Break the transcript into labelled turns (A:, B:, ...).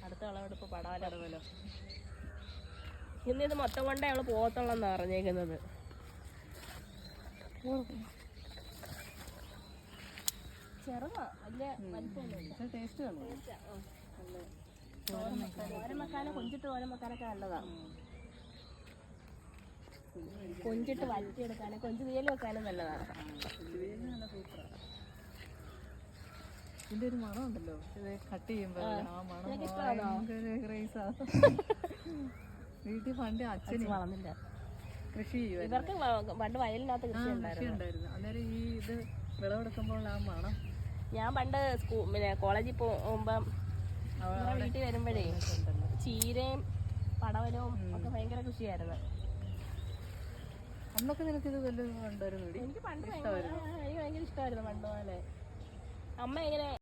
A: അടുത്ത വിളവെടുപ്പ് പടവലം. ഇന്നിത് മൊത്തം കൊണ്ടേ അവള് പോകത്തുള്ളെന്നാ പറഞ്ഞേക്കുന്നത്. ചെറുതാ, വലിയ വലിപ്പമൊന്നുമില്ല.
B: ടേസ്റ്റ് കാണും.
A: തോരൻ വെക്കാനും കൊഞ്ചിട്ട് തോരൻ വെക്കാനൊക്കെ നല്ലതാ. കൊഞ്ചിട്ട് വഴറ്റിയെടുക്കാനും കൊഞ്ച് തീയൽ വെക്കാനും നല്ലതാണ്.
B: ഇതിന്റെ ഒരു മണം ഉണ്ടല്ലോ, ഇത് കട്ട് ചെയ്യുമ്പോ ആ മണം വീട്ടിൽ പണ്ട് അച്ഛന്
A: വളർന്നില്ല.
B: കൃഷി ചെയ്യുമായിരുന്നു.
A: ഇവർക്ക് പണ്ട് വയലിനകത്ത് കൃഷി
B: ഉണ്ടായിരുന്നു. അന്നേരം ഈ ഇത് വിളവെടുക്കുമ്പോൾ ആ മണം.
A: ഞാൻ പണ്ട് പിന്നെ കോളേജിൽ പോകുമ്പം വീട്ടിൽ വരുമ്പോഴേ ചീരയും പടവലവും ഒക്കെ ഭയങ്കര കൃഷിയായിരുന്നു.
B: അന്നൊക്കെ നിനക്ക് ഇത് വല്ലതും ഉണ്ടായിരുന്നു?
A: എനിക്ക് പണ്ട് ഭയങ്കര ഇഷ്ടമായിരുന്നു പണ്ട് പോലെ. അമ്മ ഇങ്ങനെ